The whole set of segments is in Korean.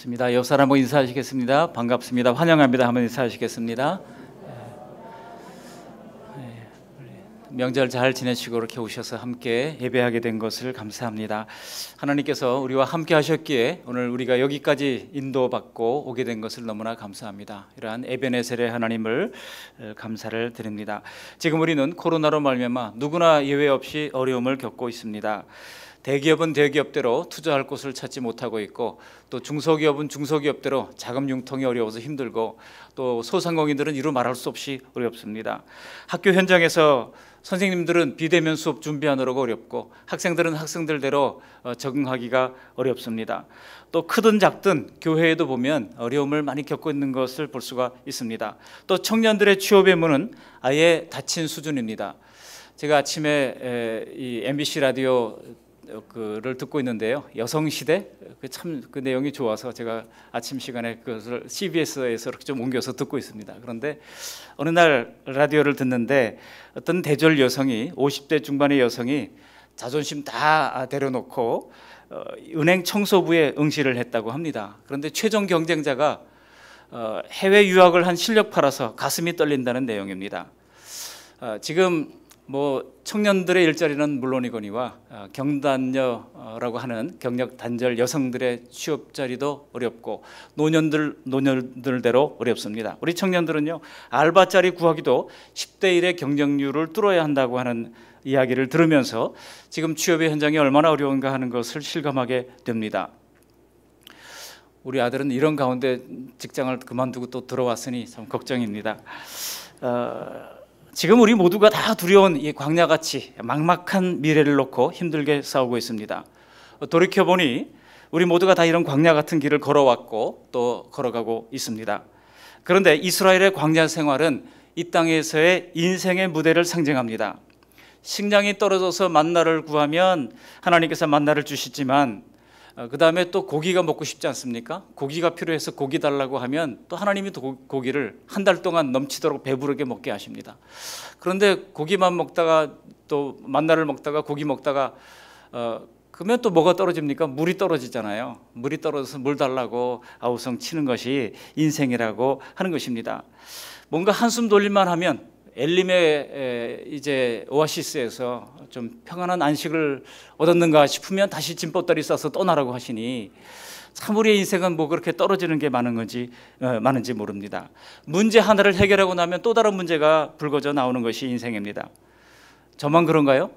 반갑습니다. 옆 사람 한번 인사하시겠습니다. 반갑습니다. 환영합니다. 한번 인사하시겠습니다. 명절 잘 지내시고 이렇게 오셔서 함께 예배하게 된 것을 감사합니다. 하나님께서 우리와 함께 하셨기에 오늘 우리가 여기까지 인도받고 오게 된 것을 너무나 감사합니다. 이러한 에베네셀의 하나님을 감사를 드립니다. 지금 우리는 코로나로 말미암아 누구나 예외 없이 어려움을 겪고 있습니다. 대기업은 대기업대로 투자할 곳을 찾지 못하고 있고, 또 중소기업은 중소기업대로 자금 융통이 어려워서 힘들고, 또 소상공인들은 이루 말할 수 없이 어렵습니다. 학교 현장에서 선생님들은 비대면 수업 준비하느라고 어렵고, 학생들은 학생들대로 적응하기가 어렵습니다. 또 크든 작든 교회에도 보면 어려움을 많이 겪고 있는 것을 볼 수가 있습니다. 또 청년들의 취업의 문은 아예 닫힌 수준입니다. 제가 아침에 이 MBC 라디오 그를 듣고 있는데요, 여성시대 참 그 내용이 좋아서 제가 아침 시간에 그것을 CBS에서 이렇게 좀 옮겨서 듣고 있습니다. 그런데 어느 날 라디오를 듣는데 어떤 대졸 여성이, 50대 중반의 여성이 자존심 다 내려놓고 은행 청소부에 응시를 했다고 합니다. 그런데 최종 경쟁자가 해외 유학을 한 실력파라서 가슴이 떨린다는 내용입니다. 지금 청년들의 일자리는 물론이거니와 경단녀라고 하는 경력 단절 여성들의 취업 자리도 어렵고, 노년들대로 어렵습니다. 우리 청년들은요, 알바 자리 구하기도 10대 1의 경쟁률을 뚫어야 한다고 하는 이야기를 들으면서 지금 취업의 현장이 얼마나 어려운가 하는 것을 실감하게 됩니다. 우리 아들은 이런 가운데 직장을 그만두고 또 들어왔으니 참 걱정입니다. 지금 우리 모두가 다 두려운 이 광야같이 막막한 미래를 놓고 힘들게 싸우고 있습니다. 돌이켜보니 우리 모두가 다 이런 광야 같은 길을 걸어왔고 또 걸어가고 있습니다. 그런데 이스라엘의 광야 생활은 이 땅에서의 인생의 무대를 상징합니다. 식량이 떨어져서 만나를 구하면 하나님께서 만나를 주시지만, 그 다음에 또 고기가 먹고 싶지 않습니까? 고기가 필요해서 고기 달라고 하면 또 하나님이 고기를 한 달 동안 넘치도록 배부르게 먹게 하십니다. 그런데 고기만 먹다가 또 만나를 먹다가 고기 먹다가 그러면 또 뭐가 떨어집니까? 물이 떨어지잖아요. 물이 떨어져서 물 달라고 아우성 치는 것이 인생이라고 하는 것입니다. 뭔가 한숨 돌릴만 하면 엘림의 이제 오아시스에서 좀 평안한 안식을 얻었는가 싶으면 다시 짐보따리 싸서 떠나라고 하시니, 참 우리의 인생은 그렇게 떨어지는 게 많은지 모릅니다. 문제 하나를 해결하고 나면 또 다른 문제가 불거져 나오는 것이 인생입니다. 저만 그런가요?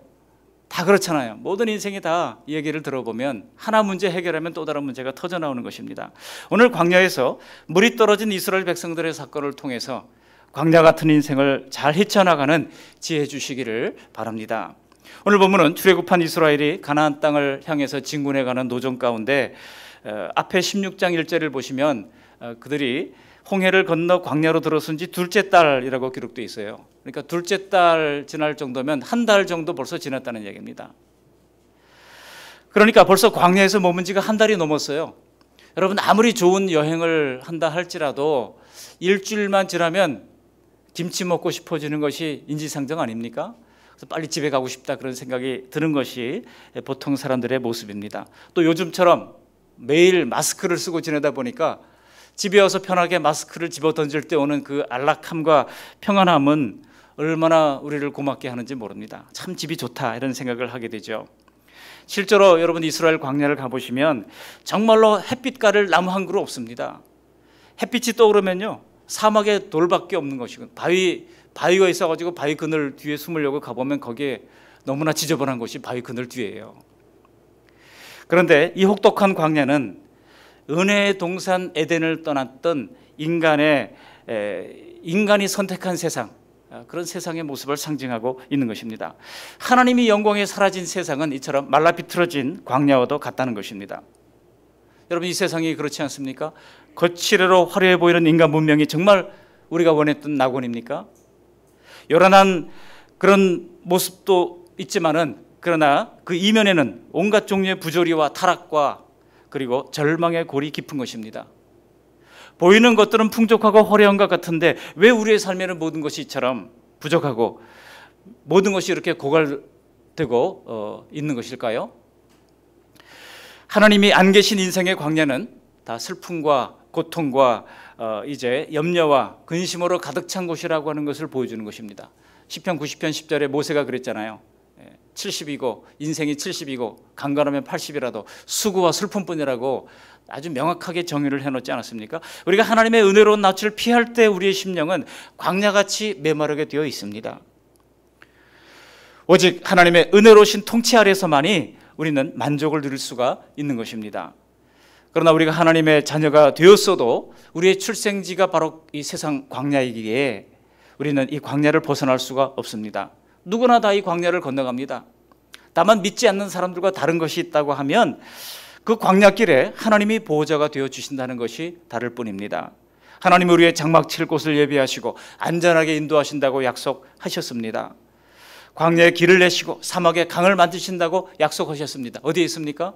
다 그렇잖아요. 모든 인생이 다 이 얘기를 들어보면 하나 문제 해결하면 또 다른 문제가 터져 나오는 것입니다. 오늘 광야에서 물이 떨어진 이스라엘 백성들의 사건을 통해서 광야 같은 인생을 잘 헤쳐나가는 지혜 주시기를 바랍니다. 오늘 본문은 출애굽한 이스라엘이 가나안 땅을 향해서 진군해가는 노정 가운데 앞에 16장 1절을 보시면 그들이 홍해를 건너 광야로 들어선 지 둘째 달이라고 기록되어 있어요. 그러니까 둘째 달 지날 정도면 한 달 정도 벌써 지났다는 얘기입니다. 그러니까 벌써 광야에서 머문 지가 한 달이 넘었어요. 여러분, 아무리 좋은 여행을 한다 할지라도 일주일만 지나면 김치 먹고 싶어지는 것이 인지상정 아닙니까? 그래서 빨리 집에 가고 싶다, 그런 생각이 드는 것이 보통 사람들의 모습입니다. 또 요즘처럼 매일 마스크를 쓰고 지내다 보니까 집에 와서 편하게 마스크를 집어 던질 때 오는 그 안락함과 평안함은 얼마나 우리를 고맙게 하는지 모릅니다. 참 집이 좋다, 이런 생각을 하게 되죠. 실제로 여러분 이스라엘 광야를 가보시면 정말로 햇빛 가릴 나무 한 그루 없습니다. 햇빛이 떠오르면요, 사막에 돌밖에 없는 것이고, 바위가 있어가지고 바위 그늘 뒤에 숨으려고 가보면 거기에 너무나 지저분한 곳이 바위 그늘 뒤에요. 그런데 이 혹독한 광야는 은혜의 동산 에덴을 떠났던 인간이 선택한 세상, 그런 세상의 모습을 상징하고 있는 것입니다. 하나님이 영광에 사라진 세상은 이처럼 말라비틀어진 광야와도 같다는 것입니다. 여러분, 이 세상이 그렇지 않습니까? 거칠어로 화려해 보이는 인간 문명이 정말 우리가 원했던 낙원입니까? 요란한 그런 모습도 있지만은, 그러나 그 이면에는 온갖 종류의 부조리와 타락과 그리고 절망의 골이 깊은 것입니다. 보이는 것들은 풍족하고 화려한 것 같은데 왜 우리의 삶에는 모든 것이 이처럼 부족하고 모든 것이 이렇게 고갈되고 있는 것일까요? 하나님이 안 계신 인생의 광야는 다 슬픔과 고통과 이제 염려와 근심으로 가득 찬 곳이라고 하는 것을 보여주는 것입니다. 시편 90편 10절에 모세가 그랬잖아요. 70이고 인생이 70이고 강건하면 80이라도 수고와 슬픔뿐이라고 아주 명확하게 정의를 해놓지 않았습니까? 우리가 하나님의 은혜로운 낯을 피할 때 우리의 심령은 광야같이 메마르게 되어 있습니다. 오직 하나님의 은혜로우신 통치 아래서만이 우리는 만족을 누릴 수가 있는 것입니다. 그러나 우리가 하나님의 자녀가 되었어도 우리의 출생지가 바로 이 세상 광야이기에 우리는 이 광야를 벗어날 수가 없습니다. 누구나 다 이 광야를 건너갑니다. 다만 믿지 않는 사람들과 다른 것이 있다고 하면 그 광야길에 하나님이 보호자가 되어 주신다는 것이 다를 뿐입니다. 하나님은 우리의 장막 칠 곳을 예비하시고 안전하게 인도하신다고 약속하셨습니다. 광야에 길을 내시고 사막에 강을 만드신다고 약속하셨습니다. 어디에 있습니까?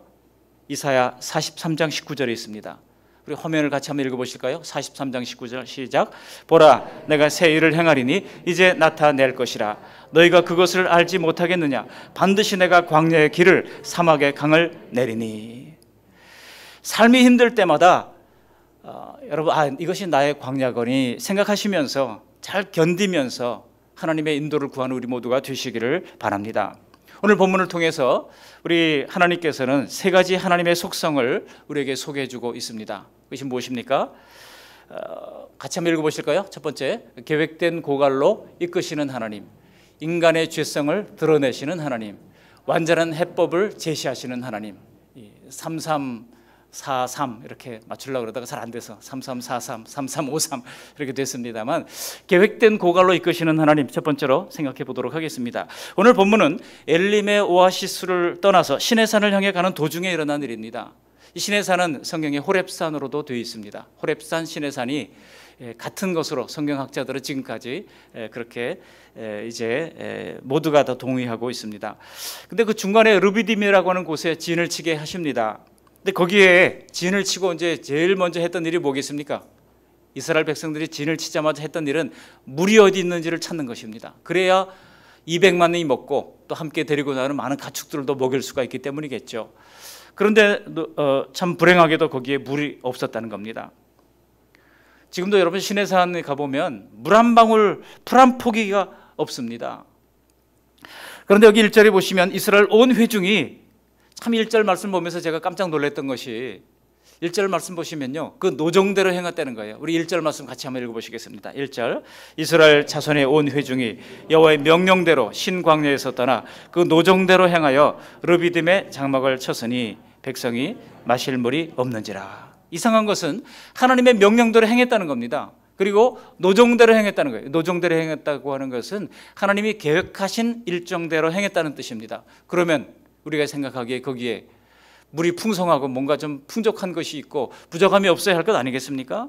이사야 43장 19절에 있습니다. 우리 화면을 같이 한번 읽어보실까요? 43장 19절 시작. 보라, 내가 새 일을 행하리니 이제 나타낼 것이라. 너희가 그것을 알지 못하겠느냐? 반드시 내가 광야의 길을 사막의 강을 내리니. 삶이 힘들 때마다 여러분 이것이 나의 광야거니 생각하시면서 잘 견디면서 하나님의 인도를 구하는 우리 모두가 되시기를 바랍니다. 오늘 본문을 통해서 우리 하나님께서는 세 가지 하나님의 속성을 우리에게 소개해 주고 있습니다. 그것이 무엇입니까? 같이 한번 읽어보실까요? 첫 번째, 계획된 고갈로 이끄시는 하나님, 인간의 죄성을 드러내시는 하나님, 완전한 해법을 제시하시는 하나님. 3343 이렇게 맞추려고 그러다가 잘 안 돼서 3343, 3353 이렇게 됐습니다만, 계획된 고갈로 이끄시는 하나님, 첫 번째로 생각해 보도록 하겠습니다. 오늘 본문은 엘림의 오아시스를 떠나서 시내산을 향해 가는 도중에 일어난 일입니다. 이 시내산은 성경에 호렙산으로도 되어 있습니다. 호렙산, 시내산이 같은 것으로 성경학자들은 지금까지 그렇게 이제 모두가 다 동의하고 있습니다. 근데 그 중간에 르비딤이라고 하는 곳에 진을 치게 하십니다. 근데 거기에 진을 치고 이제 제일 먼저 했던 일이 뭐겠습니까? 이스라엘 백성들이 진을 치자마자 했던 일은 물이 어디 있는지를 찾는 것입니다. 그래야 200만 명이 먹고 또 함께 데리고 나오는 많은 가축들도 먹일 수가 있기 때문이겠죠. 그런데 참 불행하게도 거기에 물이 없었다는 겁니다. 지금도 여러분 시내산에 가보면 물 한 방울, 풀 한 포기가 없습니다. 그런데 여기 1절에 보시면 이스라엘 온 회중이, 참 1절 말씀 보면서 제가 깜짝 놀랐던 것이 1절 말씀 보시면요, 그 노정대로 행했다는 거예요. 우리 1절 말씀 같이 한번 읽어보시겠습니다. 1절, 이스라엘 자손의 온 회중이 여호와의 명령대로 신광야에서 떠나 그 노정대로 행하여 르비딤의 장막을 쳤으니 백성이 마실 물이 없는지라. 이상한 것은 하나님의 명령대로 행했다는 겁니다. 그리고 노정대로 행했다는 거예요. 노정대로 행했다고 하는 것은 하나님이 계획하신 일정대로 행했다는 뜻입니다. 그러면 우리가 생각하기에 거기에 물이 풍성하고 뭔가 좀 풍족한 것이 있고 부족함이 없어야 할 것 아니겠습니까?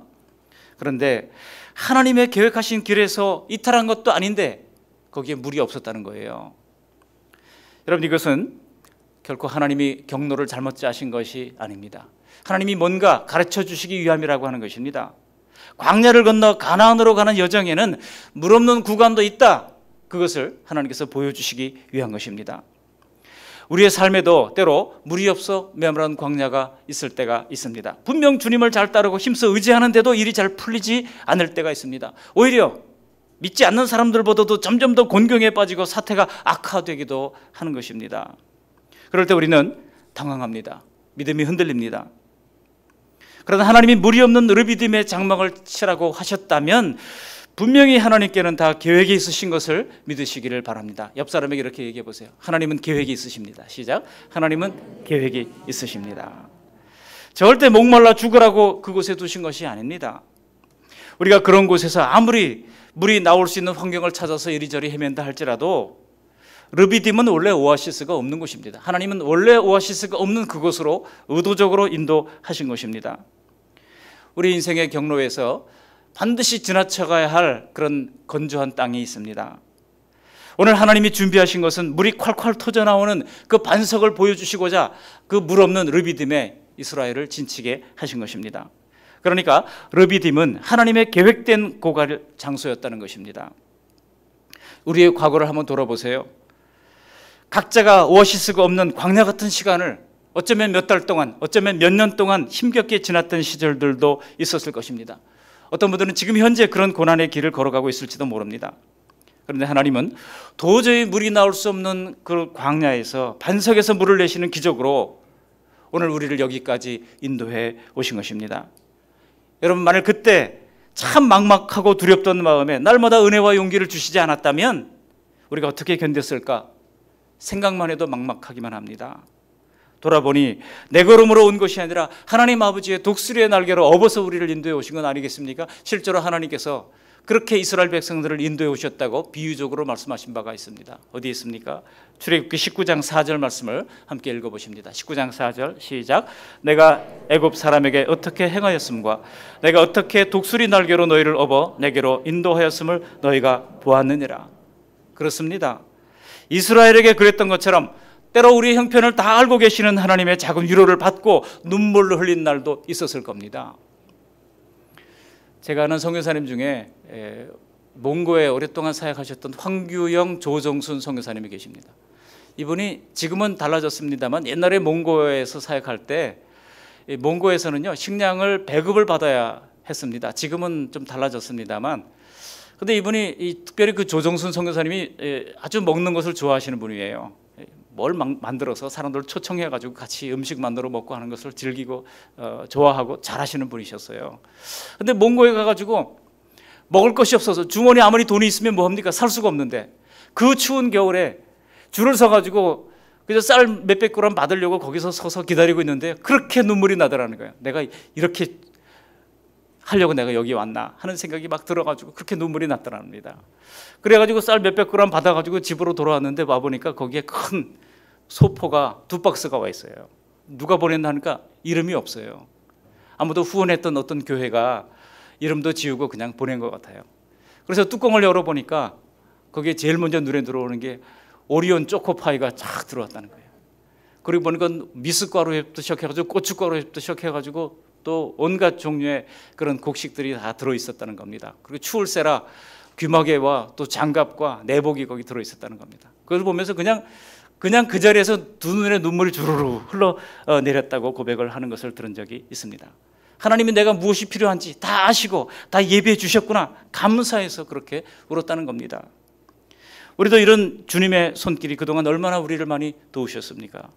그런데 하나님의 계획하신 길에서 이탈한 것도 아닌데 거기에 물이 없었다는 거예요. 여러분, 이것은 결코 하나님이 경로를 잘못 짜신 것이 아닙니다. 하나님이 뭔가 가르쳐 주시기 위함이라고 하는 것입니다. 광야를 건너 가나안으로 가는 여정에는 물 없는 구간도 있다. 그것을 하나님께서 보여주시기 위한 것입니다. 우리의 삶에도 때로 물이 없어 메마른 광야가 있을 때가 있습니다. 분명 주님을 잘 따르고 힘써 의지하는데도 일이 잘 풀리지 않을 때가 있습니다. 오히려 믿지 않는 사람들보다도 점점 더 곤경에 빠지고 사태가 악화되기도 하는 것입니다. 그럴 때 우리는 당황합니다. 믿음이 흔들립니다. 그러나 하나님이 물이 없는 르비딤의 장막을 치라고 하셨다면 분명히 하나님께는 다 계획이 있으신 것을 믿으시기를 바랍니다. 옆 사람에게 이렇게 얘기해 보세요. 하나님은 계획이 있으십니다. 시작. 하나님은 계획이 있으십니다. 절대 목말라 죽으라고 그곳에 두신 것이 아닙니다. 우리가 그런 곳에서 아무리 물이 나올 수 있는 환경을 찾아서 이리저리 헤맨다 할지라도 르비딤은 원래 오아시스가 없는 곳입니다. 하나님은 원래 오아시스가 없는 그곳으로 의도적으로 인도하신 것입니다. 우리 인생의 경로에서 반드시 지나쳐가야 할 그런 건조한 땅이 있습니다. 오늘 하나님이 준비하신 것은 물이 콸콸 터져나오는 그 반석을 보여주시고자 그 물 없는 르비딤에 이스라엘을 진치게 하신 것입니다. 그러니까 르비딤은 하나님의 계획된 고갈 장소였다는 것입니다. 우리의 과거를 한번 돌아보세요. 각자가 오아시스가 없는 광야 같은 시간을 어쩌면 몇 달 동안, 어쩌면 몇 년 동안 힘겹게 지났던 시절들도 있었을 것입니다. 어떤 분들은 지금 현재 그런 고난의 길을 걸어가고 있을지도 모릅니다. 그런데 하나님은 도저히 물이 나올 수 없는 그 광야에서 반석에서 물을 내시는 기적으로 오늘 우리를 여기까지 인도해 오신 것입니다. 여러분, 만일 그때 참 막막하고 두렵던 마음에 날마다 은혜와 용기를 주시지 않았다면 우리가 어떻게 견뎠을까 생각만 해도 막막하기만 합니다. 돌아보니 내 걸음으로 온 것이 아니라 하나님 아버지의 독수리의 날개로 업어서 우리를 인도해 오신 건 아니겠습니까? 실제로 하나님께서 그렇게 이스라엘 백성들을 인도해 오셨다고 비유적으로 말씀하신 바가 있습니다. 어디 있습니까? 출애굽기 19장 4절 말씀을 함께 읽어보십니다. 19장 4절 시작. 내가 애굽 사람에게 어떻게 행하였음과 내가 어떻게 독수리 날개로 너희를 업어 내게로 인도하였음을 너희가 보았느니라. 그렇습니다. 이스라엘에게 그랬던 것처럼 때로 우리의 형편을 다 알고 계시는 하나님의 작은 위로를 받고 눈물을 흘린 날도 있었을 겁니다. 제가 아는 선교사님 중에 몽고에 오랫동안 사역하셨던 황규영, 조정순 선교사님이 계십니다. 이분이 지금은 달라졌습니다만 옛날에 몽고에서 사역할 때 몽고에서는요 식량을 배급을 받아야 했습니다. 지금은 좀 달라졌습니다만 근데 이분이 특별히 그 조정순 선교사님이 아주 먹는 것을 좋아하시는 분이에요. 뭘 만들어서 사람들을 초청해가지고 같이 음식 만들어 먹고 하는 것을 즐기고 좋아하고 잘하시는 분이셨어요. 근데 몽고에 가가지고 먹을 것이 없어서 주머니 아무리 돈이 있으면 뭐합니까? 살 수가 없는데 그 추운 겨울에 줄을 서가지고 그래서 쌀 몇백 그램 받으려고 거기서 서서 기다리고 있는데 그렇게 눈물이 나더라는 거예요. 내가 이렇게 하려고 내가 여기 왔나 하는 생각이 막 들어가지고 그렇게 눈물이 났더랍니다. 그래가지고 쌀 몇백 그램 받아가지고 집으로 돌아왔는데 와보니까 거기에 큰 소포가 2박스가 와 있어요. 누가 보냈나 하니까 이름이 없어요. 아무도 후원했던 어떤 교회가 이름도 지우고 그냥 보낸 것 같아요. 그래서 뚜껑을 열어보니까 거기에 제일 먼저 눈에 들어오는 게 오리온 초코파이가 쫙 들어왔다는 거예요. 그리고 보니까 미숫가루부터 시작해가지고 고춧가루부터 시작해가지고 또 온갖 종류의 그런 곡식들이 다 들어있었다는 겁니다. 그리고 추울세라 귀마개와 또 장갑과 내복이 거기 들어있었다는 겁니다. 그걸 보면서 그냥 그 자리에서 두 눈에 눈물이 주르르 흘러내렸다고 고백을 하는 것을 들은 적이 있습니다. 하나님이 내가 무엇이 필요한지 다 아시고 다 예비해 주셨구나 감사해서 그렇게 울었다는 겁니다. 우리도 이런 주님의 손길이 그동안 얼마나 우리를 많이 도우셨습니까?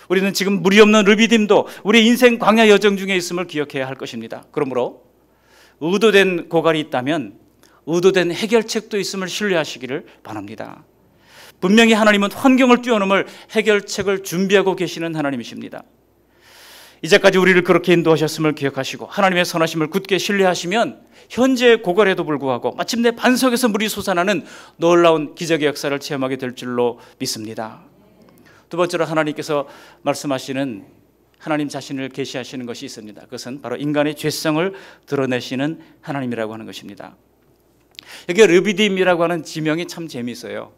우리는 지금 물이 없는 르비딤도 우리 인생 광야 여정 중에 있음을 기억해야 할 것입니다. 그러므로 의도된 고갈이 있다면 의도된 해결책도 있음을 신뢰하시기를 바랍니다. 분명히 하나님은 환경을 뛰어넘을 해결책을 준비하고 계시는 하나님이십니다. 이제까지 우리를 그렇게 인도하셨음을 기억하시고 하나님의 선하심을 굳게 신뢰하시면 현재의 고갈에도 불구하고 마침내 반석에서 물이 솟아나는 놀라운 기적의 역사를 체험하게 될 줄로 믿습니다. 두 번째로 하나님께서 말씀하시는 하나님 자신을 계시하시는 것이 있습니다. 그것은 바로 인간의 죄성을 드러내시는 하나님이라고 하는 것입니다. 여기 르비딤이라고 하는 지명이 참 재미있어요.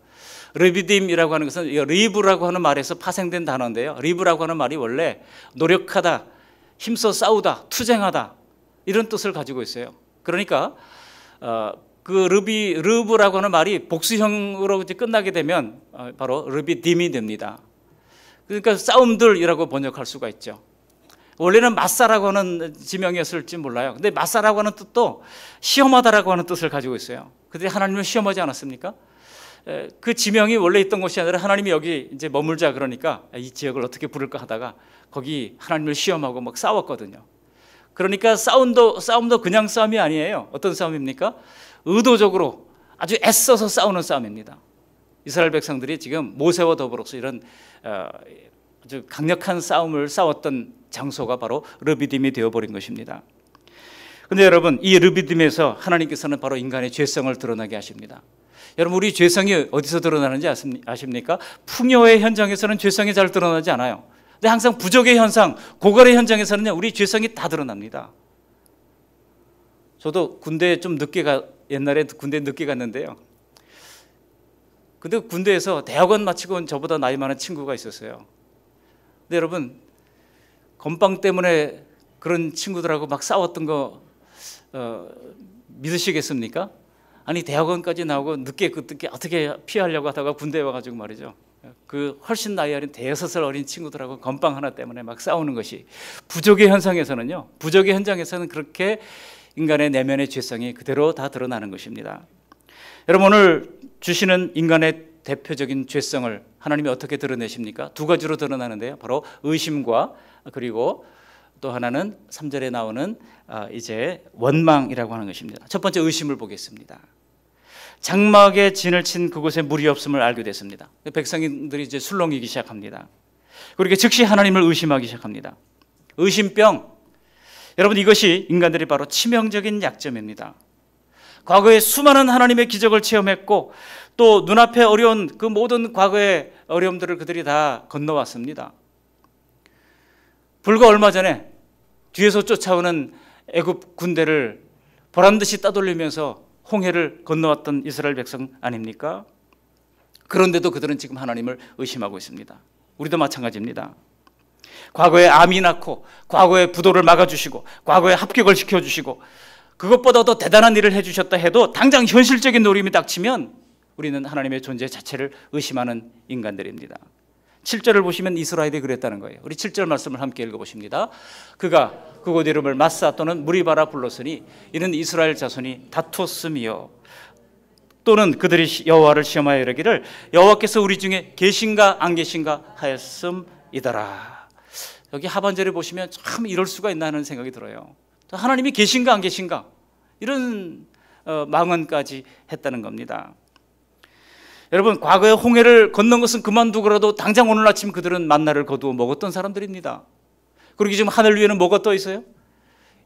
르비딤이라고 하는 것은 리브라고 하는 말에서 파생된 단어인데요. 리브라고 하는 말이 원래 노력하다, 힘써 싸우다, 투쟁하다 이런 뜻을 가지고 있어요. 그러니까 그 르브라고 하는 말이 복수형으로 이제 끝나게 되면 바로 르비딤이 됩니다. 그러니까 싸움들이라고 번역할 수가 있죠. 원래는 마사라고 하는 지명이었을지 몰라요. 근데 마사라고 하는 뜻도 시험하다라고 하는 뜻을 가지고 있어요. 근데 하나님을 시험하지 않았습니까? 그 지명이 원래 있던 곳이 아니라 하나님이 여기 이제 머물자 그러니까 이 지역을 어떻게 부를까 하다가 거기 하나님을 시험하고 막 싸웠거든요. 그러니까 싸움도 그냥 싸움이 아니에요. 어떤 싸움입니까? 의도적으로 아주 애써서 싸우는 싸움입니다. 이스라엘 백성들이 지금 모세와 더불어서 이런 아주 강력한 싸움을 싸웠던 장소가 바로 르비딤이 되어버린 것입니다. 그런데 여러분 이 르비딤에서 하나님께서는 바로 인간의 죄성을 드러나게 하십니다. 여러분 우리 죄성이 어디서 드러나는지 아십니까? 풍요의 현장에서는 죄성이 잘 드러나지 않아요. 근데 항상 부족의 현상, 고갈의 현장에서는 우리 죄성이 다 드러납니다. 저도 군대에 좀 옛날에 군대에 늦게 갔는데요. 근데 군대에서 대학원 마치고 온 저보다 나이 많은 친구가 있었어요. 근데 여러분 건빵 때문에 그런 친구들하고 막 싸웠던 거 믿으시겠습니까? 아니 대학원까지 나오고 늦게 어떻게 피하려고 하다가 군대에 와가지고 말이죠. 그 훨씬 나이 어린 5살 어린 친구들하고 건빵 하나 때문에 막 싸우는 것이 부족의 현상에서는요, 부족의 현장에서는 그렇게 인간의 내면의 죄성이 그대로 다 드러나는 것입니다. 여러분, 오늘 주시는 인간의 대표적인 죄성을 하나님이 어떻게 드러내십니까? 2가지로 드러나는데요, 바로 의심과 그리고 또 하나는 3절에 나오는 이제 원망이라고 하는 것입니다. 첫 번째 의심을 보겠습니다. 장막에 진을 친 그곳에 물이 없음을 알게 됐습니다. 백성들이 이제 술렁이기 시작합니다. 그렇게 즉시 하나님을 의심하기 시작합니다. 의심병, 여러분, 이것이 인간들이 바로 치명적인 약점입니다. 과거에 수많은 하나님의 기적을 체험했고 또 눈앞에 어려운 그 모든 과거의 어려움들을 그들이 다 건너왔습니다. 불과 얼마 전에 뒤에서 쫓아오는 애굽 군대를 보란듯이 따돌리면서 홍해를 건너왔던 이스라엘 백성 아닙니까? 그런데도 그들은 지금 하나님을 의심하고 있습니다. 우리도 마찬가지입니다. 과거에 암이 낳고 과거에 부도를 막아주시고 과거에 합격을 시켜주시고 그것보다 더 대단한 일을 해주셨다 해도 당장 현실적인 노림이 닥치면 우리는 하나님의 존재 자체를 의심하는 인간들입니다. 7절을 보시면 이스라엘이 그랬다는 거예요. 우리 7절 말씀을 함께 읽어보십니다. 그가 그곳 이름을 마사 또는 무리바라 불렀으니 이는 이스라엘 자손이 다투었음이요, 또는 그들이 여호와를 시험하여 이르기를 여호와께서 우리 중에 계신가 안 계신가 하였음이더라. 여기 하반절에 보시면 참 이럴 수가 있나 하는 생각이 들어요. 하나님이 계신가 안 계신가, 이런 망언까지 했다는 겁니다. 여러분, 과거에 홍해를 건넌 것은 그만두고라도 당장 오늘 아침 그들은 만나를 거두어 먹었던 사람들입니다. 그리고 지금 하늘 위에는 뭐가 떠 있어요?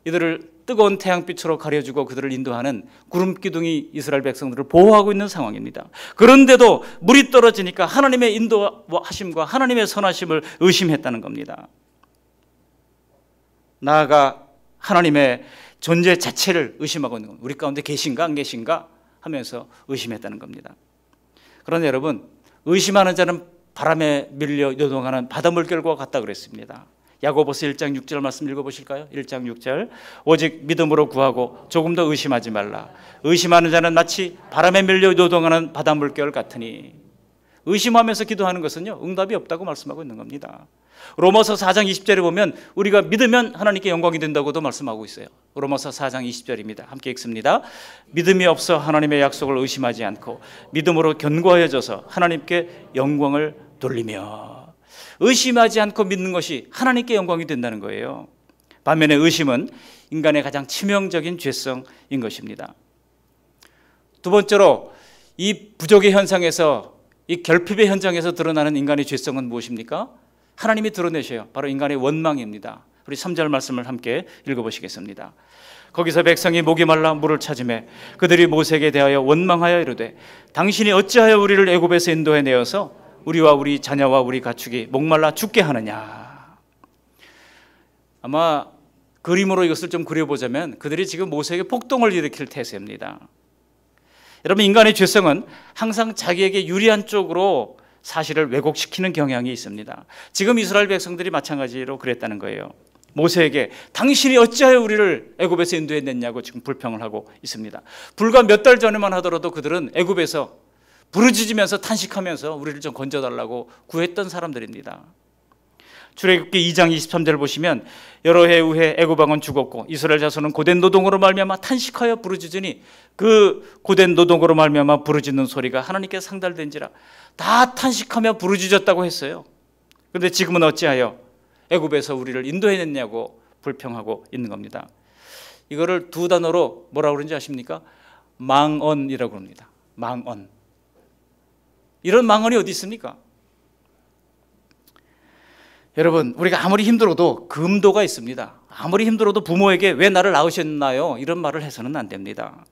이들을 뜨거운 태양빛으로 가려주고 그들을 인도하는 구름 기둥이 이스라엘 백성들을 보호하고 있는 상황입니다. 그런데도 물이 떨어지니까 하나님의 인도하심과 하나님의 선하심을 의심했다는 겁니다. 나아가 하나님의 존재 자체를 의심하고 있는 겁니다. 우리 가운데 계신가 안 계신가 하면서 의심했다는 겁니다. 그런데 여러분, 의심하는 자는 바람에 밀려 요동하는 바닷물결과 같다 그랬습니다. 야고보서 1장 6절 말씀 읽어보실까요? 1장 6절, 오직 믿음으로 구하고 조금 더 의심하지 말라. 의심하는 자는 마치 바람에 밀려 요동하는 바닷물결 같으니. 의심하면서 기도하는 것은요, 응답이 없다고 말씀하고 있는 겁니다. 로마서 4장 20절에 보면 우리가 믿으면 하나님께 영광이 된다고도 말씀하고 있어요. 로마서 4장 20절입니다. 함께 읽습니다. 믿음이 없어 하나님의 약속을 의심하지 않고 믿음으로 견고하여져서 하나님께 영광을 돌리며. 의심하지 않고 믿는 것이 하나님께 영광이 된다는 거예요. 반면에 의심은 인간의 가장 치명적인 죄성인 것입니다. 두 번째로, 이 부족의 현상에서, 이 결핍의 현장에서 드러나는 인간의 죄성은 무엇입니까? 하나님이 드러내셔요. 바로 인간의 원망입니다. 우리 3절 말씀을 함께 읽어보시겠습니다. 거기서 백성이 목이 말라 물을 찾으매 그들이 모세에게 대하여 원망하여 이르되 당신이 어찌하여 우리를 애굽에서 인도해 내어서 우리와 우리 자녀와 우리 가축이 목말라 죽게 하느냐. 아마 그림으로 이것을 좀 그려보자면 그들이 지금 모세에게 폭동을 일으킬 태세입니다. 여러분, 인간의 죄성은 항상 자기에게 유리한 쪽으로 사실을 왜곡시키는 경향이 있습니다. 지금 이스라엘 백성들이 마찬가지로 그랬다는 거예요. 모세에게 당신이 어찌하여 우리를 애굽에서 인도해냈냐고 지금 불평을 하고 있습니다. 불과 몇 달 전에만 하더라도 그들은 애굽에서 부르짖으면서 탄식하면서 우리를 좀 건져달라고 구했던 사람들입니다. 출애굽기 2장 23절을 보시면 여러 해 후에 애굽 왕은 죽었고 이스라엘 자손은 고된 노동으로 말미암아 탄식하여 부르짖으니 그 고된 노동으로 말미암아 부르짖는 소리가 하나님께 상달된지라. 다 탄식하며 부르짖었다고 했어요. 그런데 지금은 어찌하여 애굽에서 우리를 인도해냈냐고 불평하고 있는 겁니다. 이거를 두 단어로 뭐라고 그러는지 아십니까? 망언이라고 합니다. 망언. 이런 망언이 어디 있습니까? 여러분, 우리가 아무리 힘들어도 금도가 있습니다. 아무리 힘들어도 부모에게 왜 나를 낳으셨나요? 이런 말을 해서는 안 됩니다.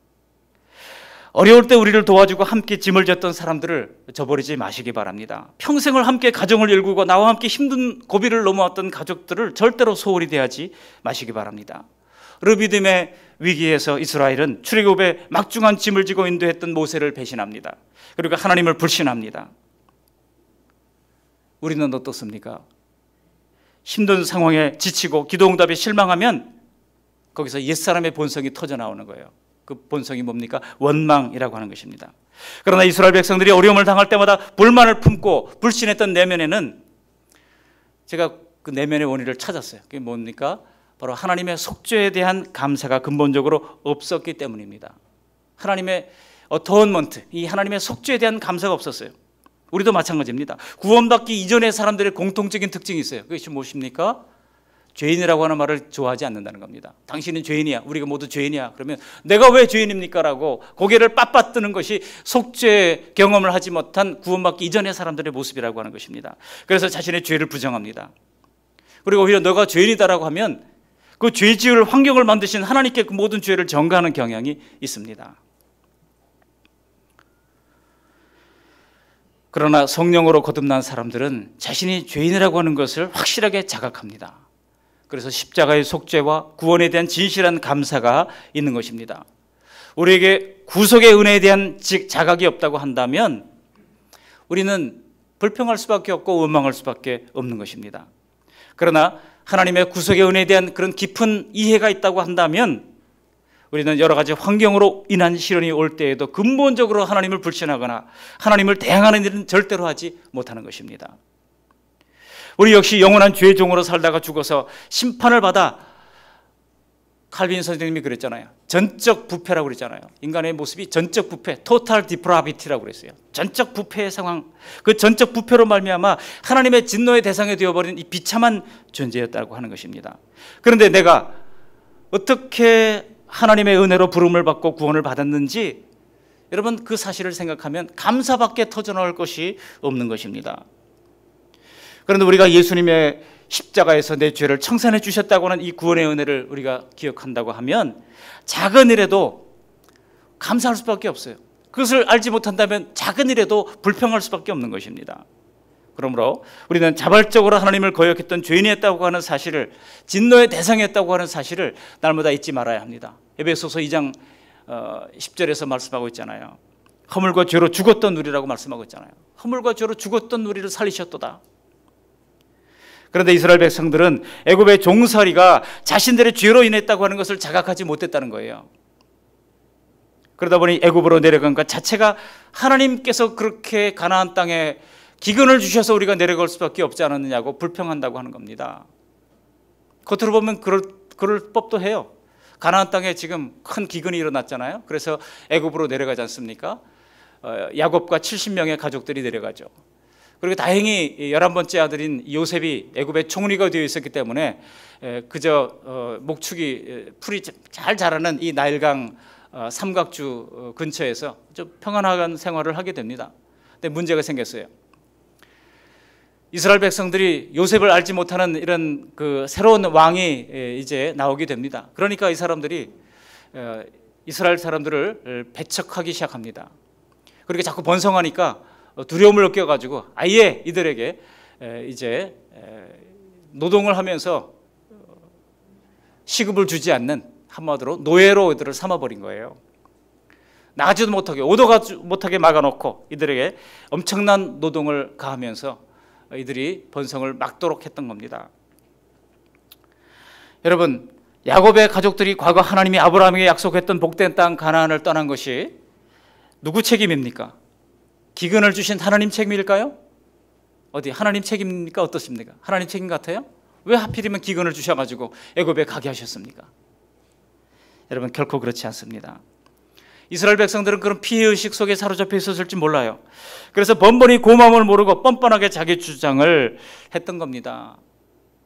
어려울 때 우리를 도와주고 함께 짐을 졌던 사람들을 저버리지 마시기 바랍니다. 평생을 함께 가정을 일구고 나와 함께 힘든 고비를 넘어왔던 가족들을 절대로 소홀히 대하지 마시기 바랍니다. 르비딤의 위기에서 이스라엘은 출애굽에 막중한 짐을 지고 인도했던 모세를 배신합니다. 그리고 하나님을 불신합니다. 우리는 어떻습니까? 힘든 상황에 지치고 기도응답에 실망하면 거기서 옛사람의 본성이 터져 나오는 거예요. 그 본성이 뭡니까? 원망이라고 하는 것입니다. 그러나 이스라엘 백성들이 어려움을 당할 때마다 불만을 품고 불신했던 내면에는 제가 그 내면의 원인을 찾았어요. 그게 뭡니까? 바로 하나님의 속죄에 대한 감사가 근본적으로 없었기 때문입니다. 하나님의 어토먼트, 이 하나님의 속죄에 대한 감사가 없었어요. 우리도 마찬가지입니다. 구원받기 이전의 사람들의 공통적인 특징이 있어요. 그것이 무엇입니까? 죄인이라고 하는 말을 좋아하지 않는다는 겁니다. 당신은 죄인이야, 우리가 모두 죄인이야. 그러면 내가 왜 죄인입니까? 라고 고개를 빳빳드는 것이 속죄 경험을 하지 못한 구원받기 이전의 사람들의 모습이라고 하는 것입니다. 그래서 자신의 죄를 부정합니다. 그리고 오히려 너가 죄인이다라고 하면 그 죄 지을 환경을 만드신 하나님께 그 모든 죄를 전가하는 경향이 있습니다. 그러나 성령으로 거듭난 사람들은 자신이 죄인이라고 하는 것을 확실하게 자각합니다. 그래서 십자가의 속죄와 구원에 대한 진실한 감사가 있는 것입니다. 우리에게 구속의 은혜에 대한 자각이 없다고 한다면 우리는 불평할 수밖에 없고 원망할 수밖에 없는 것입니다. 그러나 하나님의 구속의 은혜에 대한 그런 깊은 이해가 있다고 한다면 우리는 여러 가지 환경으로 인한 시련이 올 때에도 근본적으로 하나님을 불신하거나 하나님을 대항하는 일은 절대로 하지 못하는 것입니다. 우리 역시 영원한 죄의 종으로 살다가 죽어서 심판을 받아, 칼빈 선생님이 그랬잖아요. 전적 부패라고 그랬잖아요. 인간의 모습이 전적 부패, total depravity라고 그랬어요. 전적 부패의 상황, 그 전적 부패로 말미암아 하나님의 진노의 대상이 되어버린 이 비참한 존재였다고 하는 것입니다. 그런데 내가 어떻게 하나님의 은혜로 부름을 받고 구원을 받았는지 여러분 그 사실을 생각하면 감사밖에 터져나올 것이 없는 것입니다. 그런데 우리가 예수님의 십자가에서 내 죄를 청산해 주셨다고 하는 이 구원의 은혜를 우리가 기억한다고 하면 작은 일에도 감사할 수밖에 없어요. 그것을 알지 못한다면 작은 일에도 불평할 수밖에 없는 것입니다. 그러므로 우리는 자발적으로 하나님을 거역했던 죄인이었다고 하는 사실을, 진노의 대상이었다고 하는 사실을 날마다 잊지 말아야 합니다. 에베소서 2장 10절에서 말씀하고 있잖아요. 허물과 죄로 죽었던 우리라고 말씀하고 있잖아요. 허물과 죄로 죽었던 우리를 살리셨도다. 그런데 이스라엘 백성들은 애굽의 종살이가 자신들의 죄로 인했다고 하는 것을 자각하지 못했다는 거예요. 그러다 보니 애굽으로 내려간 것 자체가 하나님께서 그렇게 가나안 땅에 기근을 주셔서 우리가 내려갈 수밖에 없지 않았느냐고 불평한다고 하는 겁니다. 겉으로 보면 그럴 법도 해요. 가나안 땅에 지금 큰 기근이 일어났잖아요. 그래서 애굽으로 내려가지 않습니까? 야곱과 70명의 가족들이 내려가죠. 그리고 다행히 11번째 아들인 요셉이 애굽의 총리가 되어 있었기 때문에 그저 목축이 풀이 잘 자라는 이 나일강 삼각주 근처에서 좀 평안한 생활을 하게 됩니다. 근데 문제가 생겼어요. 이스라엘 백성들이 요셉을 알지 못하는 이런 그 새로운 왕이 이제 나오게 됩니다. 그러니까 이 사람들이 이스라엘 사람들을 배척하기 시작합니다. 그렇게 자꾸 번성하니까 두려움을 느껴가지고 아예 이들에게 이제 노동을 하면서 시급을 주지 않는, 한마디로 노예로 이들을 삼아버린 거예요. 나가지도 못하게, 오도 가지 못하게 막아놓고 이들에게 엄청난 노동을 가하면서 이들이 번성을 막도록 했던 겁니다. 여러분, 야곱의 가족들이 과거 하나님이 아브라함에게 약속했던 복된 땅 가나안을 떠난 것이 누구 책임입니까? 기근을 주신 하나님 책임일까요? 어디 하나님 책임입니까? 어떻습니까? 하나님 책임 같아요? 왜 하필이면 기근을 주셔가지고 애굽에 가게 하셨습니까? 여러분, 결코 그렇지 않습니다. 이스라엘 백성들은 그런 피해의식 속에 사로잡혀 있었을지 몰라요. 그래서 번번이 고마움을 모르고 뻔뻔하게 자기 주장을 했던 겁니다.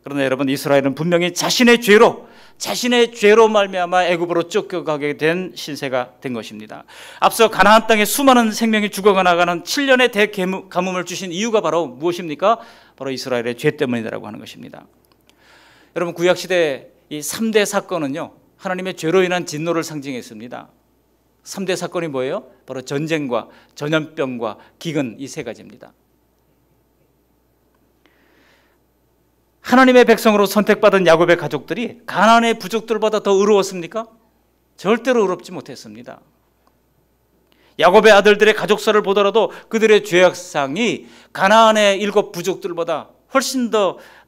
그러나 여러분, 이스라엘은 분명히 자신의 죄로 말미암아 애굽으로 쫓겨가게 된 신세가 된 것입니다. 앞서 가나안 땅에 수많은 생명이 죽어가나가는 7년의 대가뭄을 주신 이유가 바로 무엇입니까? 바로 이스라엘의 죄 때문이라고 하는 것입니다. 여러분, 구약시대 이 3대 사건은요, 하나님의 죄로 인한 진노를 상징했습니다. 3대 사건이 뭐예요? 바로 전쟁과 전염병과 기근, 이 세 가지입니다. 하나님의 백성으로 선택받은 야곱의 가족들이 가나안의 부족들보다 더 의로웠습니까? 절대로 의롭지 못했습니다. 야곱의 아들들의 가족사를 보더라도 그들의 죄악상이 가나안의 7 부족들보다 훨씬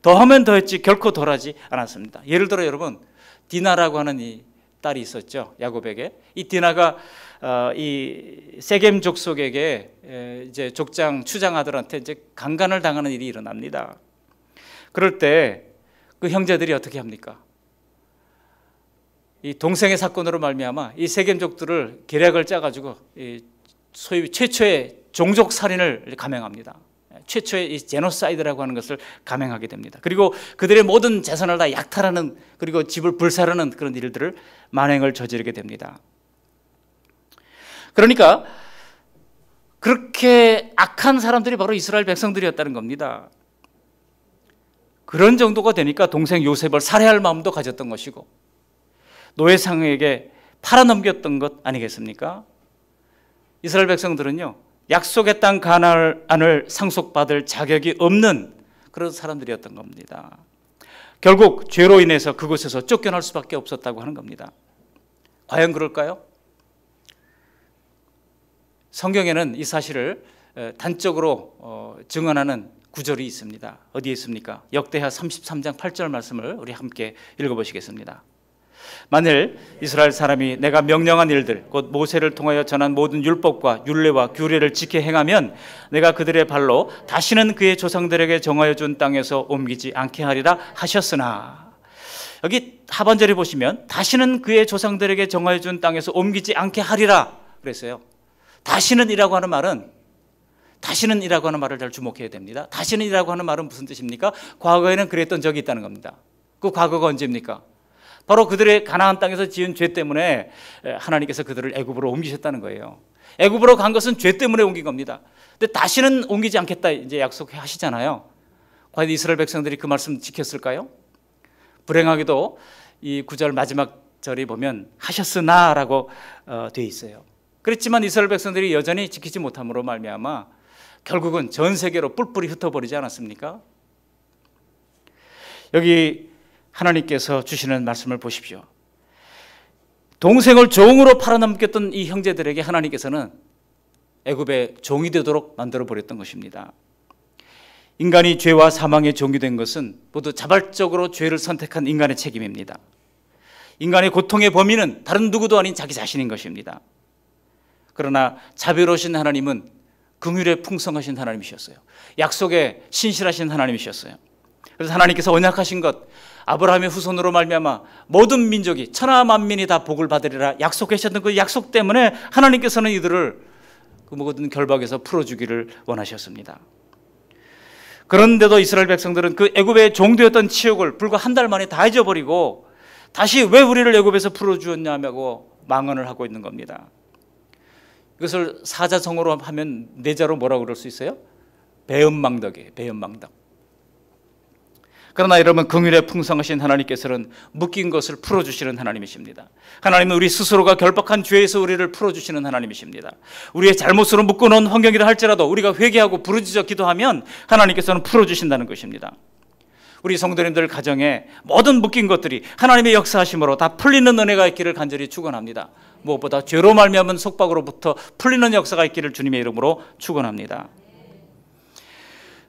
더하면 더했지 결코 덜하지 않았습니다. 예를 들어 여러분, 디나라고 하는 이 딸이 있었죠. 야곱에게. 이 디나가 이 세겜 족속에게 이제 족장 추장 아들한테 이제 강간을 당하는 일이 일어납니다. 그럴 때 그 형제들이 어떻게 합니까? 이 동생의 사건으로 말미암아 이 세겜족들을 계략을 짜가지고 이 소위 최초의 종족 살인을 감행합니다. 최초의 이 제노사이드라고 하는 것을 감행하게 됩니다. 그리고 그들의 모든 재산을 다 약탈하는, 그리고 집을 불살하는 그런 일들을 만행을 저지르게 됩니다. 그러니까 그렇게 악한 사람들이 바로 이스라엘 백성들이었다는 겁니다. 그런 정도가 되니까 동생 요셉을 살해할 마음도 가졌던 것이고 노예상에게 팔아넘겼던 것 아니겠습니까? 이스라엘 백성들은요, 약속의 땅 가나안을 상속받을 자격이 없는 그런 사람들이었던 겁니다. 결국 죄로 인해서 그곳에서 쫓겨날 수밖에 없었다고 하는 겁니다. 과연 그럴까요? 성경에는 이 사실을 단적으로 증언하는 구절이 있습니다. 어디에 있습니까? 역대하 33장 8절 말씀을 우리 함께 읽어보시겠습니다. 만일 이스라엘 사람이 내가 명령한 일들 곧 모세를 통하여 전한 모든 율법과 율례와 규례를 지켜 행하면 내가 그들의 발로 다시는 그의 조상들에게 정하여 준 땅에서 옮기지 않게 하리라 하셨으나, 여기 하반절에 보시면 다시는 그의 조상들에게 정하여 준 땅에서 옮기지 않게 하리라 그랬어요. 다시는이라고 하는 말은, 다시는이라고 하는 말을 잘 주목해야 됩니다. 다시는이라고 하는 말은 무슨 뜻입니까? 과거에는 그랬던 적이 있다는 겁니다. 그 과거가 언제입니까? 바로 그들의 가나안 땅에서 지은 죄 때문에 하나님께서 그들을 애굽으로 옮기셨다는 거예요. 애굽으로 간 것은 죄 때문에 옮긴 겁니다. 근데 다시는 옮기지 않겠다 이제 약속하시잖아요. 과연 이스라엘 백성들이 그 말씀 지켰을까요? 불행하게도 이 9절 마지막 절이 보면 하셨으나라고 되어 있어요. 그렇지만 이스라엘 백성들이 여전히 지키지 못함으로 말미암아 결국은 전 세계로 뿔뿔이 흩어버리지 않았습니까? 여기 하나님께서 주시는 말씀을 보십시오. 동생을 종으로 팔아넘겼던 이 형제들에게 하나님께서는 애굽의 종이 되도록 만들어 버렸던 것입니다. 인간이 죄와 사망의 종이 된 것은 모두 자발적으로 죄를 선택한 인간의 책임입니다. 인간의 고통의 범인은 다른 누구도 아닌 자기 자신인 것입니다. 그러나 자비로우신 하나님은 긍휼에 풍성하신 하나님이셨어요. 약속에 신실하신 하나님이셨어요. 그래서 하나님께서 언약하신 것, 아브라함의 후손으로 말미암아 모든 민족이 천하 만민이 다 복을 받으리라 약속하셨던 그 약속 때문에 하나님께서는 이들을 그 모든 결박에서 풀어주기를 원하셨습니다. 그런데도 이스라엘 백성들은 그 애굽의 종되었던 치욕을 불과 한 달 만에 다 잊어버리고 다시 왜 우리를 애굽에서 풀어주었냐고 망언을 하고 있는 겁니다. 이것을 사자성어로 하면 내자로 뭐라고 그럴 수 있어요? 배은망덕이에요. 배은망덕. 그러나 여러분, 긍휼에 풍성하신 하나님께서는 묶인 것을 풀어주시는 하나님이십니다. 하나님은 우리 스스로가 결박한 죄에서 우리를 풀어주시는 하나님이십니다. 우리의 잘못으로 묶어놓은 환경이라 할지라도 우리가 회개하고 부르짖어 기도하면 하나님께서는 풀어주신다는 것입니다. 우리 성도님들 가정에 모든 묶인 것들이 하나님의 역사하심으로 다 풀리는 은혜가 있기를 간절히 축원합니다. 무엇보다 죄로 말미암은 속박으로부터 풀리는 역사가 있기를 주님의 이름으로 축원합니다.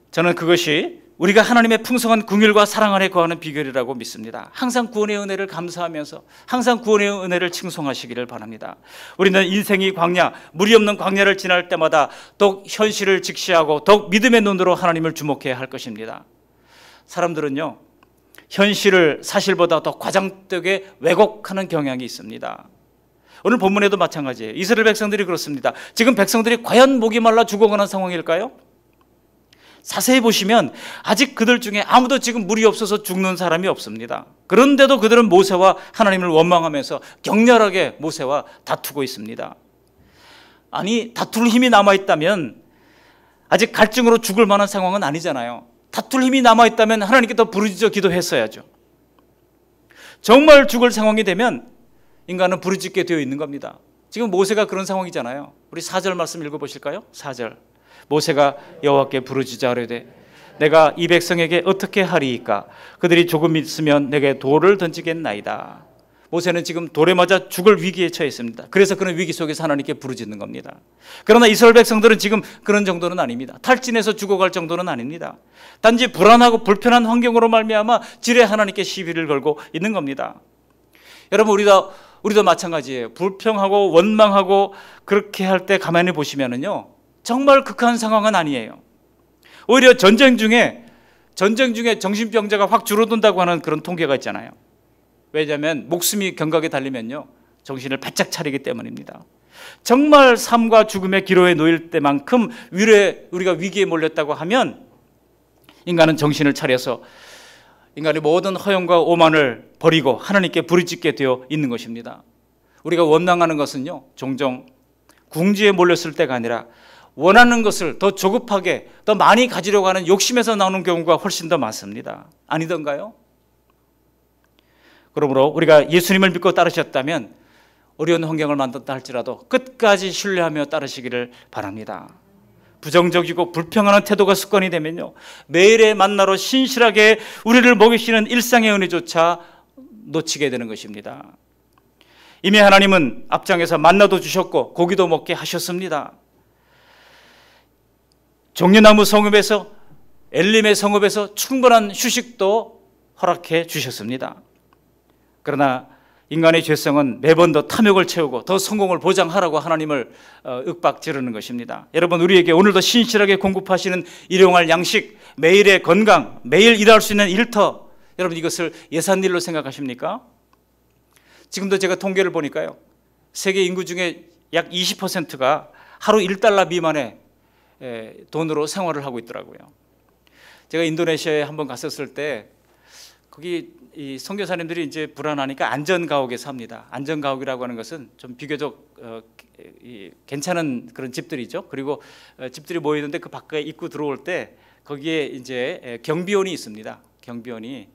저는 그것이 우리가 하나님의 풍성한 긍휼과 사랑 안에 거하는 비결이라고 믿습니다. 항상 구원의 은혜를 감사하면서 항상 구원의 은혜를 칭송하시기를 바랍니다. 우리는 인생이 광야, 물이 없는 광야를 지날 때마다 더욱 현실을 직시하고 더욱 믿음의 눈으로 하나님을 주목해야 할 것입니다. 사람들은요, 현실을 사실보다 더 과장되게 왜곡하는 경향이 있습니다. 오늘 본문에도 마찬가지예요. 이스라엘 백성들이 그렇습니다. 지금 백성들이 과연 목이 말라 죽어가는 상황일까요? 자세히 보시면 아직 그들 중에 아무도 지금 물이 없어서 죽는 사람이 없습니다. 그런데도 그들은 모세와 하나님을 원망하면서 격렬하게 모세와 다투고 있습니다. 아니, 다툴 힘이 남아있다면 아직 갈증으로 죽을 만한 상황은 아니잖아요. 다툴 힘이 남아있다면 하나님께 더 부르짖어 기도했어야죠. 정말 죽을 상황이 되면 인간은 부르짖게 되어 있는 겁니다. 지금 모세가 그런 상황이잖아요. 우리 4절 말씀 읽어보실까요? 4절. 모세가 여호와께 부르짖어 아뢰되 내가 이 백성에게 어떻게 하리이까? 그들이 조금 있으면 내게 돌을 던지겠나이다. 모세는 지금 돌에 맞아 죽을 위기에 처해 있습니다. 그래서 그런 위기 속에서 하나님께 부르짖는 겁니다. 그러나 이스라엘 백성들은 지금 그런 정도는 아닙니다. 탈진해서 죽어갈 정도는 아닙니다. 단지 불안하고 불편한 환경으로 말미암아 지레 하나님께 시비를 걸고 있는 겁니다. 여러분, 우리 다 우리도 마찬가지예요. 불평하고 원망하고 그렇게 할 때 가만히 보시면은요, 정말 극한 상황은 아니에요. 오히려 전쟁 중에 정신병자가 확 줄어든다고 하는 그런 통계가 있잖아요. 왜냐하면 목숨이 경각에 달리면요, 정신을 바짝 차리기 때문입니다. 정말 삶과 죽음의 기로에 놓일 때만큼 우리가 위기에 몰렸다고 하면 인간은 정신을 차려서 인간의 모든 허영과 오만을 버리고 하나님께 부르짖게 되어 있는 것입니다. 우리가 원망하는 것은요, 종종 궁지에 몰렸을 때가 아니라 원하는 것을 더 조급하게 더 많이 가지려고 하는 욕심에서 나오는 경우가 훨씬 더 많습니다. 아니던가요? 그러므로 우리가 예수님을 믿고 따르셨다면 어려운 환경을 만났다 할지라도 끝까지 신뢰하며 따르시기를 바랍니다. 부정적이고 불평하는 태도가 습관이 되면요, 매일의 만나로 신실하게 우리를 먹이시는 일상의 은혜조차 놓치게 되는 것입니다. 이미 하나님은 앞장에서 만나도 주셨고 고기도 먹게 하셨습니다. 종려나무 성읍에서, 엘림의 성읍에서 충분한 휴식도 허락해 주셨습니다. 그러나 인간의 죄성은 매번 더 탐욕을 채우고 더 성공을 보장하라고 하나님을 윽박지르는 것입니다. 여러분, 우리에게 오늘도 신실하게 공급하시는 일용할 양식, 매일의 건강, 매일 일할 수 있는 일터, 여러분 이것을 예산일로 생각하십니까? 지금도 제가 통계를 보니까요, 세계 인구 중에 약 20%가 하루 1달러 미만의 돈으로 생활을 하고 있더라고요. 제가 인도네시아에 한번 갔었을 때 거기 이 선교사님들이 이제 불안하니까 안전가옥에 삽니다. 안전가옥이라고 하는 것은 좀 비교적 괜찮은 그런 집들이죠. 그리고 집들이 모여 있는데 그 밖에 입구 들어올 때 거기에 이제 경비원이 있습니다. 경비원이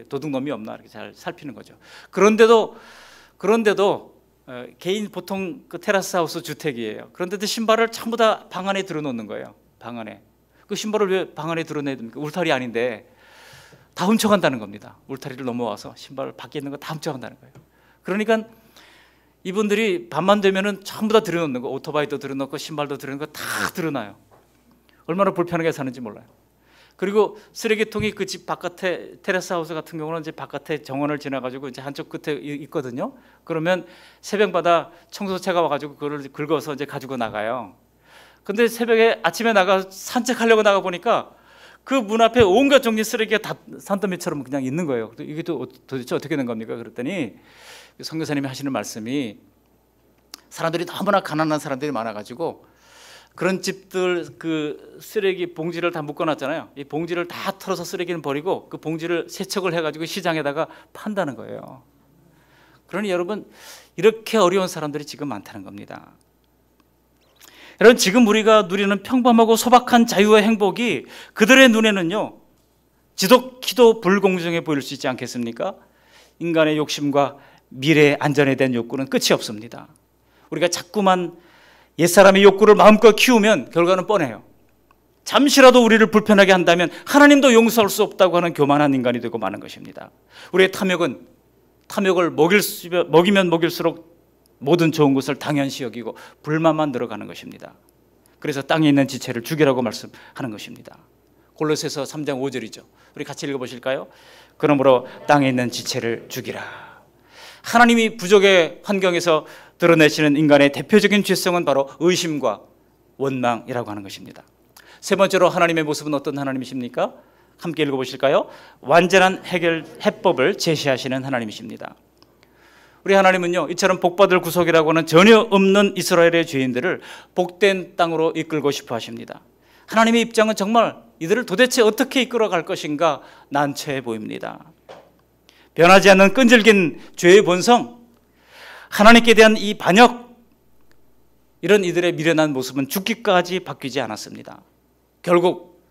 도둑놈이 없나 이렇게 잘 살피는 거죠. 그런데도 개인 보통 그 테라스 하우스 주택이에요. 그런데도 신발을 전부 다 방 안에 들어놓는 거예요. 방 안에. 그 신발을 왜 방 안에 들어내야 됩니까? 울타리 아닌데 다 훔쳐간다는 겁니다. 울타리를 넘어와서 신발 밖에 있는 거 다 훔쳐간다는 거예요. 그러니까 이분들이 밤만 되면은 전부 다 들여놓는 거, 오토바이도 들여놓고 신발도 들여놓고 다 들여놔요. 얼마나 불편하게 사는지 몰라요. 그리고 쓰레기통이 그 집 바깥에, 테라스 하우스 같은 경우는 이제 바깥에 정원을 지나가지고 이제 한쪽 끝에 있거든요. 그러면 새벽마다 청소차가 와가지고 그걸 긁어서 이제 가지고 나가요. 근데 새벽에 아침에 나가 산책하려고 나가 보니까 그 문 앞에 온갖 종류 쓰레기가 다 산더미처럼 그냥 있는 거예요. 이게 또 도대체 어떻게 된 겁니까? 그랬더니 선교사님이 하시는 말씀이, 사람들이 너무나 가난한 사람들이 많아가지고 그런 집들 그 쓰레기 봉지를 다 묶어놨잖아요. 이 봉지를 다 털어서 쓰레기는 버리고 그 봉지를 세척을 해가지고 시장에다가 판다는 거예요. 그러니 여러분, 이렇게 어려운 사람들이 지금 많다는 겁니다. 여러분, 지금 우리가 누리는 평범하고 소박한 자유와 행복이 그들의 눈에는요, 지독히도 불공정해 보일 수 있지 않겠습니까? 인간의 욕심과 미래의 안전에 대한 욕구는 끝이 없습니다. 우리가 자꾸만 옛사람의 욕구를 마음껏 키우면 결과는 뻔해요. 잠시라도 우리를 불편하게 한다면 하나님도 용서할 수 없다고 하는 교만한 인간이 되고 마는 것입니다. 우리의 탐욕을 먹이면 먹일수록 모든 좋은 것을 당연시 여기고 불만만 늘어가는 것입니다. 그래서 땅에 있는 지체를 죽이라고 말씀하는 것입니다. 골로새서 3장 5절이죠. 우리 같이 읽어보실까요? 그러므로 땅에 있는 지체를 죽이라. 하나님이 부족의 환경에서 드러내시는 인간의 대표적인 죄성은 바로 의심과 원망이라고 하는 것입니다. 세 번째로 하나님의 모습은 어떤 하나님이십니까? 함께 읽어보실까요? 완전한 해법을 제시하시는 하나님이십니다. 우리 하나님은요, 이처럼 복받을 구속이라고 하는 전혀 없는 이스라엘의 죄인들을 복된 땅으로 이끌고 싶어 하십니다. 하나님의 입장은 정말 이들을 도대체 어떻게 이끌어갈 것인가 난처해 보입니다. 변하지 않는 끈질긴 죄의 본성, 하나님께 대한 이 반역, 이런 이들의 미련한 모습은 죽기까지 바뀌지 않았습니다. 결국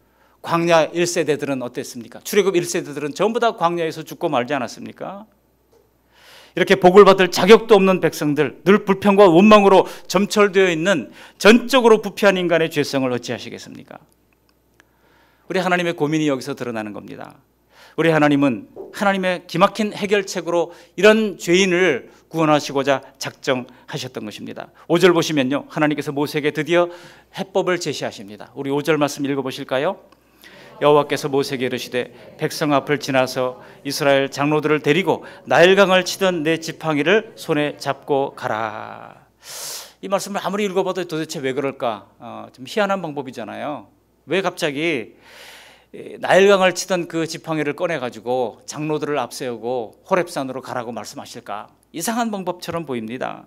광야 1세대들은 어땠습니까? 출애굽 1세대들은 전부 다 광야에서 죽고 말지 않았습니까? 이렇게 복을 받을 자격도 없는 백성들, 늘 불평과 원망으로 점철되어 있는 전적으로 부패한 인간의 죄성을 어찌하시겠습니까? 우리 하나님의 고민이 여기서 드러나는 겁니다. 우리 하나님은 하나님의 기막힌 해결책으로 이런 죄인을 구원하시고자 작정하셨던 것입니다. 5절 보시면요, 하나님께서 모세에게 드디어 해법을 제시하십니다. 우리 5절 말씀 읽어보실까요? 여호와께서 모세에게 이르시되 백성 앞을 지나서 이스라엘 장로들을 데리고 나일강을 치던 내 지팡이를 손에 잡고 가라. 이 말씀을 아무리 읽어봐도 도대체 왜 그럴까? 좀 희한한 방법이잖아요. 왜 갑자기 나일강을 치던 그 지팡이를 꺼내가지고 장로들을 앞세우고 호렙산으로 가라고 말씀하실까? 이상한 방법처럼 보입니다.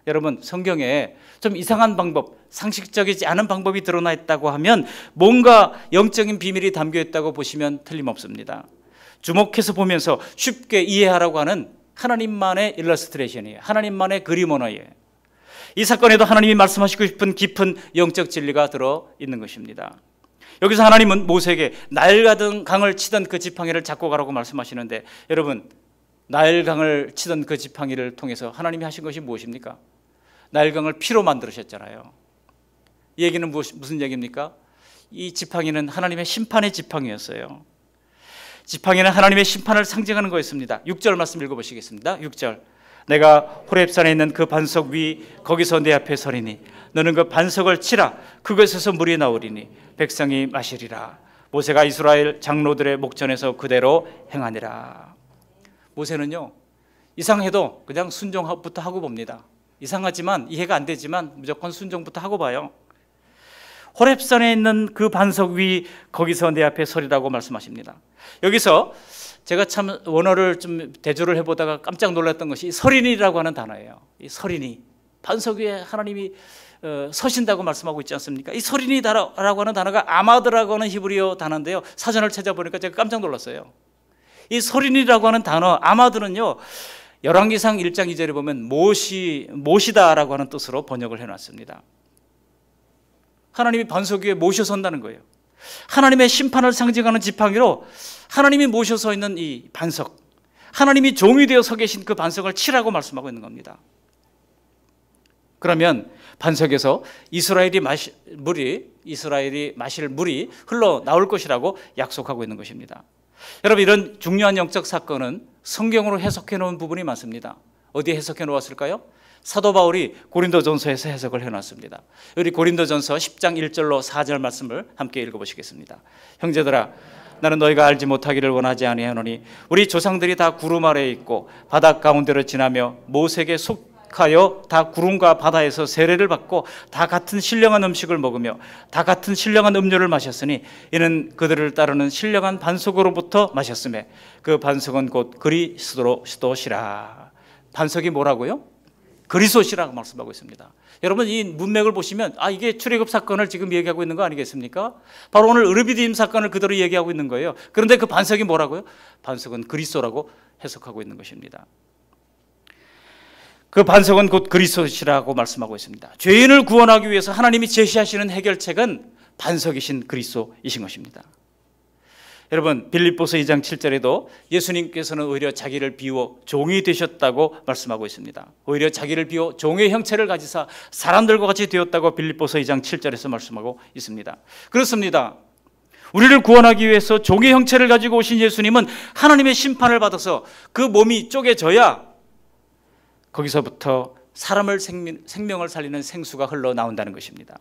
여러분, 성경에 좀 이상한 방법, 상식적이지 않은 방법이 드러나 있다고 하면 뭔가 영적인 비밀이 담겨 있다고 보시면 틀림없습니다. 주목해서 보면서 쉽게 이해하라고 하는 하나님만의 일러스트레이션이에요. 하나님만의 그림 언어예요. 이 사건에도 하나님이 말씀하시고 싶은 깊은 영적 진리가 들어있는 것입니다. 여기서 하나님은 모세에게 나일강을 치던 그 지팡이를 잡고 가라고 말씀하시는데, 여러분, 나일강을 치던 그 지팡이를 통해서 하나님이 하신 것이 무엇입니까? 나일강을 피로 만들으셨잖아요. 이 얘기는 무슨 얘기입니까? 이 지팡이는 하나님의 심판의 지팡이였어요. 지팡이는 하나님의 심판을 상징하는 거였습니다. 6절 말씀 읽어보시겠습니다. 6절. 내가 호렙산에 있는 그 반석 위 거기서 내 앞에 서리니 너는 그 반석을 치라. 그것에서 물이 나오리니 백성이 마시리라. 모세가 이스라엘 장로들의 목전에서 그대로 행하니라. 모세는요, 이상해도 그냥 순종부터 하고 봅니다. 이상하지만, 이해가 안 되지만 무조건 순종부터 하고 봐요. 호렙산에 있는 그 반석 위 거기서 내 앞에 서리라고 말씀하십니다. 여기서 제가 참 원어를 좀 대조를 해보다가 깜짝 놀랐던 것이 서린이라고 하는 단어예요. 이 서린이, 반석 위에 하나님이 서신다고 말씀하고 있지 않습니까? 이 서린이라고 하는 단어가 아마드라고 하는 히브리어 단어인데요, 사전을 찾아보니까 제가 깜짝 놀랐어요. 이 서린이라고 하는 단어 아마드는요, 열왕기상 1장 2절에 보면 모시다라고 하는 뜻으로 번역을 해놨습니다. 하나님이 반석 위에 모셔 선다는 거예요. 하나님의 심판을 상징하는 지팡이로 하나님이 모셔 서 있는 이 반석, 하나님이 종이 되어 서 계신 그 반석을 치라고 말씀하고 있는 겁니다. 그러면 반석에서 이스라엘이 마실 물이 흘러나올 것이라고 약속하고 있는 것입니다. 여러분, 이런 중요한 영적 사건은 성경으로 해석해 놓은 부분이 많습니다. 어디에 해석해 놓았을까요? 사도 바울이 고린도전서에서 해석을 해놨습니다. 우리 고린도전서 10장 1절로 4절 말씀을 함께 읽어보시겠습니다. 형제들아, 나는 너희가 알지 못하기를 원하지 아니하노니 우리 조상들이 다 구름 아래에 있고 바다 가운데로 지나며 모세에게 속하여 다 구름과 바다에서 세례를 받고 다 같은 신령한 음식을 먹으며 다 같은 신령한 음료를 마셨으니 이는 그들을 따르는 신령한 반석으로부터 마셨음에 그 반석은 곧 그리스도시라. 반석이 뭐라고요? 그리스도시라고 말씀하고 있습니다. 여러분, 이 문맥을 보시면 이게 출애굽 사건을 지금 얘기하고 있는 거 아니겠습니까? 바로 오늘 으르비딤 사건을 그대로 얘기하고 있는 거예요. 그런데 그 반석이 뭐라고요? 반석은 그리스도라고 해석하고 있는 것입니다. 그 반석은 곧 그리스도시라고 말씀하고 있습니다. 죄인을 구원하기 위해서 하나님이 제시하시는 해결책은 반석이신 그리스도이신 것입니다. 여러분, 빌립보서 2장 7절에도 예수님께서는 오히려 자기를 비워 종이 되셨다고 말씀하고 있습니다. 오히려 자기를 비워 종의 형체를 가지사 사람들과 같이 되었다고 빌립보서 2장 7절에서 말씀하고 있습니다. 그렇습니다. 우리를 구원하기 위해서 종의 형체를 가지고 오신 예수님은 하나님의 심판을 받아서 그 몸이 쪼개져야 거기서부터 사람을 생명을 살리는 생수가 흘러나온다는 것입니다.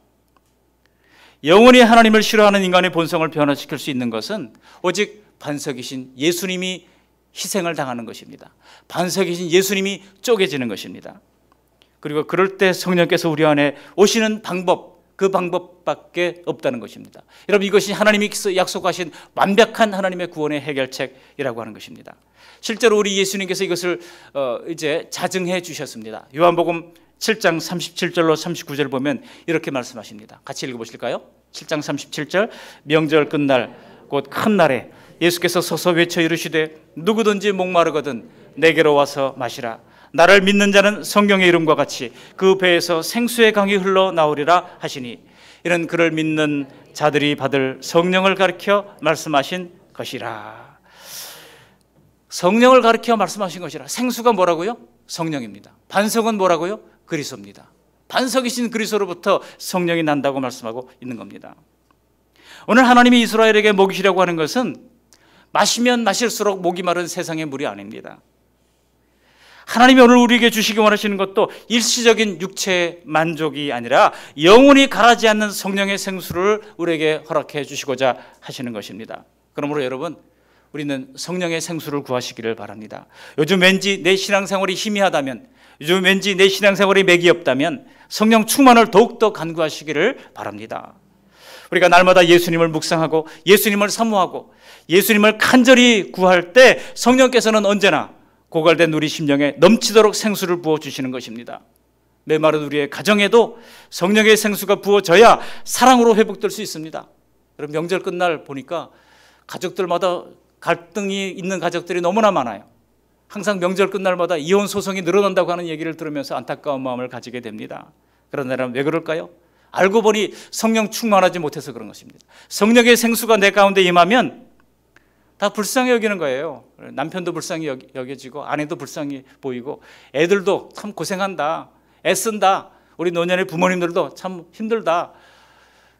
영원히 하나님을 싫어하는 인간의 본성을 변화시킬 수 있는 것은 오직 반석이신 예수님이 희생을 당하는 것입니다. 반석이신 예수님이 쪼개지는 것입니다. 그리고 그럴 때 성령께서 우리 안에 오시는 방법, 그 방법밖에 없다는 것입니다. 여러분, 이것이 하나님이 약속하신 완벽한 하나님의 구원의 해결책이라고 하는 것입니다. 실제로 우리 예수님께서 이것을 이제 자증해 주셨습니다. 요한복음 7장 37절로 39절 보면 이렇게 말씀하십니다. 같이 읽어보실까요? 7장 37절. 명절 끝날 곧 큰 날에 예수께서 서서 외쳐 이르시되 누구든지 목마르거든 내게로 와서 마시라. 나를 믿는 자는 성경의 이름과 같이 그 배에서 생수의 강이 흘러나오리라 하시니 이는 그를 믿는 자들이 받을 성령을 가리켜 말씀하신 것이라. 성령을 가리켜 말씀하신 것이라. 생수가 뭐라고요? 성령입니다. 반석은 뭐라고요? 그리스도입니다. 반석이신 그리스도로부터 성령이 난다고 말씀하고 있는 겁니다. 오늘 하나님이 이스라엘에게 먹이시려고 하는 것은 마시면 마실수록 목이 마른 세상의 물이 아닙니다. 하나님이 오늘 우리에게 주시기 원하시는 것도 일시적인 육체의 만족이 아니라 영원히 가라지 않는 성령의 생수를 우리에게 허락해 주시고자 하시는 것입니다. 그러므로 여러분, 우리는 성령의 생수를 구하시기를 바랍니다. 요즘 왠지 내 신앙생활이 희미하다면, 요즘 왠지 내 신앙생활이 맥이 없다면 성령 충만을 더욱더 간구하시기를 바랍니다. 우리가 날마다 예수님을 묵상하고 예수님을 사모하고 예수님을 간절히 구할 때 성령께서는 언제나 고갈된 우리 심령에 넘치도록 생수를 부어주시는 것입니다. 메마른 우리의 가정에도 성령의 생수가 부어져야 사랑으로 회복될 수 있습니다. 여러분, 명절 끝날 보니까 가족들마다 갈등이 있는 가족들이 너무나 많아요. 항상 명절 끝날마다 이혼 소송이 늘어난다고 하는 얘기를 들으면서 안타까운 마음을 가지게 됩니다. 그런데 왜 그럴까요? 알고 보니 성령 충만하지 못해서 그런 것입니다. 성령의 생수가 내 가운데 임하면 다 불쌍히 여기는 거예요. 남편도 불쌍히 여겨지고 아내도 불쌍히 보이고 애들도 참 고생한다, 애쓴다, 우리 노년의 부모님들도 참 힘들다,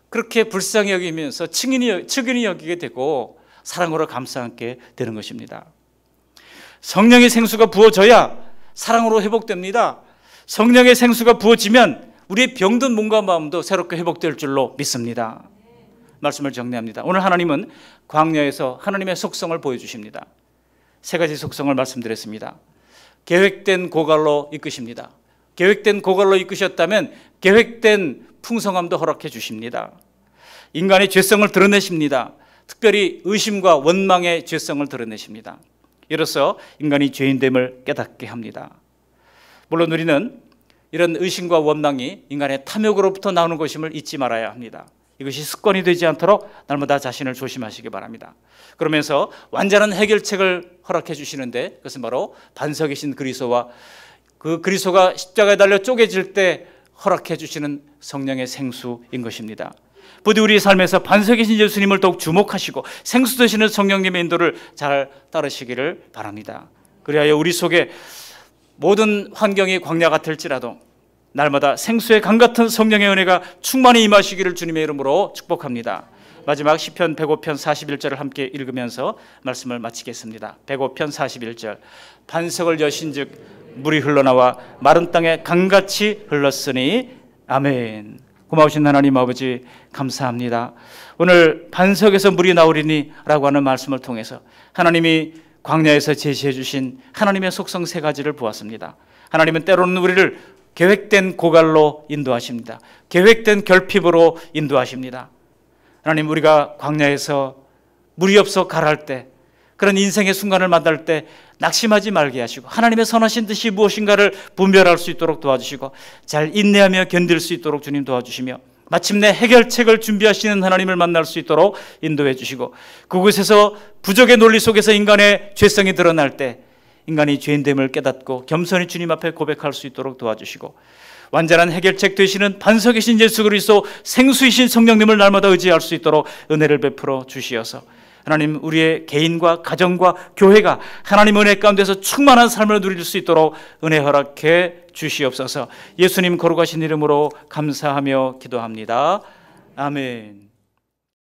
그렇게 불쌍히 여기면서 측은히 여기게 되고 사랑으로 감싸 안게 되는 것입니다. 성령의 생수가 부어져야 사랑으로 회복됩니다. 성령의 생수가 부어지면 우리의 병든 몸과 마음도 새롭게 회복될 줄로 믿습니다. 말씀을 정리합니다. 오늘 하나님은 광야에서 하나님의 속성을 보여주십니다. 세 가지 속성을 말씀드렸습니다. 계획된 고갈로 이끄십니다. 계획된 고갈로 이끄셨다면 계획된 풍성함도 허락해 주십니다. 인간의 죄성을 드러내십니다. 특별히 의심과 원망의 죄성을 드러내십니다. 이로써 인간이 죄인됨을 깨닫게 합니다. 물론 우리는 이런 의심과 원망이 인간의 탐욕으로부터 나오는 것임을 잊지 말아야 합니다. 이것이 습관이 되지 않도록 날마다 자신을 조심하시기 바랍니다. 그러면서 완전한 해결책을 허락해 주시는데 그것은 바로 반석이신 그리스도와 그 그리스도가 십자가에 달려 쪼개질 때 허락해 주시는 성령의 생수인 것입니다. 부디 우리의 삶에서 반석이신 예수님을 더욱 주목하시고 생수 되시는 성령님의 인도를 잘 따르시기를 바랍니다. 그리하여 우리 속에 모든 환경이 광야 같을지라도 날마다 생수의 강 같은 성령의 은혜가 충만히 임하시기를 주님의 이름으로 축복합니다. 마지막 시편 105편 41절을 함께 읽으면서 말씀을 마치겠습니다. 105편 41절. 반석을 여신즉 물이 흘러나와 마른 땅에 강같이 흘렀으니 아멘. 고마우신 하나님 아버지 감사합니다. 오늘 반석에서 물이 나오리니 라고 하는 말씀을 통해서 하나님이 광야에서 제시해 주신 하나님의 속성 세 가지를 보았습니다. 하나님은 때로는 우리를 계획된 고갈로 인도하십니다. 계획된 결핍으로 인도하십니다. 하나님, 우리가 광야에서 물이 없어 가랄 때, 그런 인생의 순간을 만날 때 낙심하지 말게 하시고 하나님의 선하신 뜻이 무엇인가를 분별할 수 있도록 도와주시고 잘 인내하며 견딜 수 있도록 주님 도와주시며 마침내 해결책을 준비하시는 하나님을 만날 수 있도록 인도해 주시고 그곳에서 부족의 논리 속에서 인간의 죄성이 드러날 때 인간이 죄인됨을 깨닫고 겸손히 주님 앞에 고백할 수 있도록 도와주시고 완전한 해결책 되시는 반석이신 예수 그리스도 생수이신 성령님을 날마다 의지할 수 있도록 은혜를 베풀어 주시어서 하나님, 우리의 개인과 가정과 교회가 하나님 은혜 가운데서 충만한 삶을 누릴 수 있도록 은혜 허락해 주시옵소서. 예수님 거룩하신 이름으로 감사하며 기도합니다. 아멘.